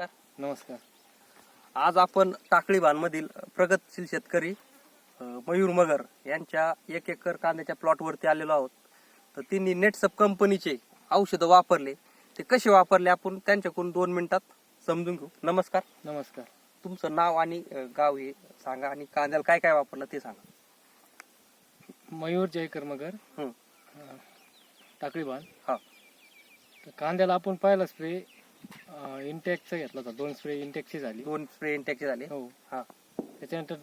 नमस्कार. आज आपण टाकळी भानमधील प्रगतशील शेतकरी मयूर मगर यांच्या 1 एकर कांद्याच्या प्लॉटवरती आलेलो आहोत. तर त्यांनी नेटसप कंपनीचे औषधं वापरले, ते कसे वापरले आपण त्यांच्याकडून 2 मिनिटात समजून घेऊ. नमस्कार. नमस्कार. तुमचं नाव आणि गाव हे सांगा आणि कांद्याला काय काय वापरलं ते सांगा. मयूर जयकर मगर, हं. टाकळी बाण. हा. तर कांद्याला आपण पहिला स्प्रे इंटेकचा घेतला होता. 2 स्प्रे इंटेकची झाली. 2 स्प्रे इंटेकचे झाले. हो. हा. त्याच्यानंतर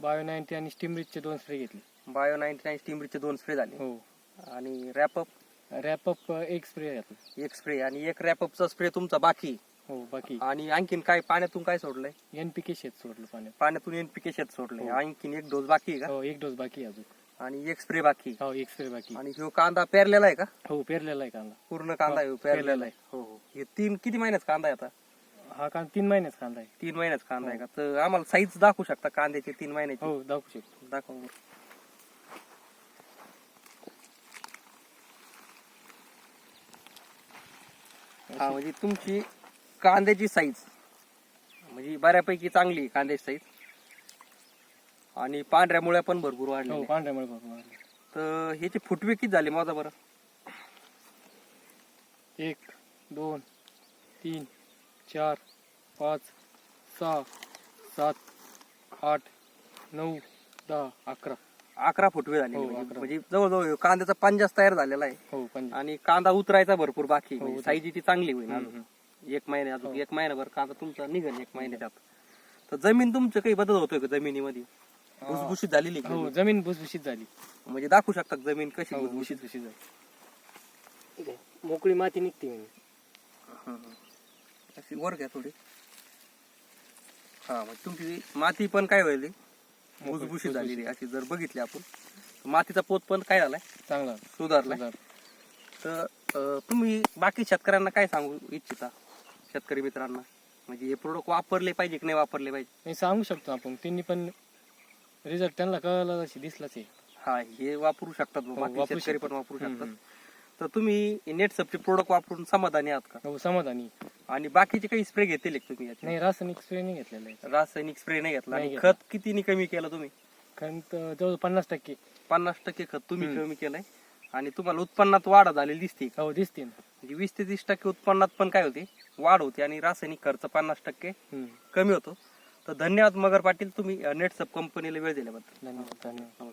बायो 90 आणि स्टीमरिचचे 2 स्प्रे घेतले. बायो 99 स्टीमरीचे 2 स्प्रे झाले. हो. आणि रॅपअप 1 स्प्रे घेतला. 1 स्प्रे आणि 1 रॅपअपचा स्प्रे तुमचा बाकी. हो, बाकी आणि आणखीन काय पाण्यातून काय सोडलंय? NPK शेत सोडलं पाण्यात. पाण्यातून NPK शेत सोडलंय. हो. आणखीन 1 डोस बाकी आहे का? हो, 1 डोस बाकी आहे अजून. आणि 1 स्प्रे बाकी. हो, 1 स्प्रे बाकी. आणि ह्यो कांदा पेरलेला आहे का? हो, पेरलेला आहे कांदा. पूर्ण कांदा आहे पेरलेला आहे. हो हो. हे 3 किती महिन्याचा कांदा आहे आता? हा कांदा 3 महिन्याचा कांदा आहे. 3 महिन्याचा कांदा आहे का? तर आम्हाला साईज दाखवू शकता कांद्याची 3 महिन्याची? हो, दाखवू शकतो. दाखवा बरं. हा, म्हणजे तुमची कांद्याची साईज म्हणजे बऱ्यापैकी चांगली आहे कांद्याची साईज. आणि पांढऱ्या मुळ्या पण भरपूर वाढल्या. हो, पांढऱ्यामुळे भरपूर वाढले. तर ह्याचे फुटवे किती झाले माझा बरं? 1 2 3 4 5 6 7 8 9 10 11. 11 फुटवे झाले. हो, म्हणजे 11. म्हणजे जवळजवळ कांद्याचा पंजाच तयार झालेला आहे. हो, पंज. आणि कांदा उतरायचा भरपूर बाकी आहे. हो, म्हणजे उतरायचा. साईज ती चांगली होईल हम्म, अजून. 1 महिना अजून हो. 1 महिनाभर कांदा तुमचा निघेल 1 महिन्यात. तर जमीन तुमचं काही बदल होतोय का जमिनीमध्ये? भुसभुशीत झालेली का? हो, जमीन भुसभुशीत झाली. म्हणजे दाखवू शकता का जमीन कशी हो, भुसभुशीत? भुसभुशीत झाली. मोकळी माती निघते म्हणजे. अशी वर घ्या थोडी. हा, म्हणजे तुमची माती पण काय होईल भुसभुशीत झालेली अशी जर बघितली आपण. मातीचा पोत पण काय झालाय? चांगला सुधारलाय. सुधार. तर तुम्ही बाकी शेतकऱ्यांना काय सांगू इच्छिता, शेतकरी मित्रांना? म्हणजे हे प्रोडक्ट वापरले पाहिजे की नाही वापरले पाहिजे? नाही, सांगू शकतो आपण. त्यांनी पण रिझल्ट त्यांना कळला तशी दिसलाच आहे. हा, हे वापरू शकतात हो, बाकी वापरू शेतकरी शकतात. पण वापरू हम्म, शकतात. तर तुम्ही नेटसपचे प्रोडक्ट वापरून समाधानी आहात का? हो, समाधानी. आणि बाकीचे काही स्प्रे घेतले का तुम्ही याचे? नाही, रासायनिक स्प्रे नाही घेतलेला आहे. रासायनिक स्प्रे नाही घेतला. नाही आणि घेतला. खत कितीने कमी केलं तुम्ही? कारण जवळ 50%. 50% खत तुम्ही हम्म. कमी केलंय. आणि तुम्हाला उत्पन्नात वाढ झालेली दिसते का? हो, दिसते ना. म्हणजे 20 ते 30% उत्पन्नात पण काय होते, वाढ होते. आणि रासायनिक खर्च 50% कमी होतो. तर धन्यवाद मगर पाटील, तुम्ही नेटसप कंपनीला वेळ दिल्याबद्दल. धन्यवाद. धन्यवाद.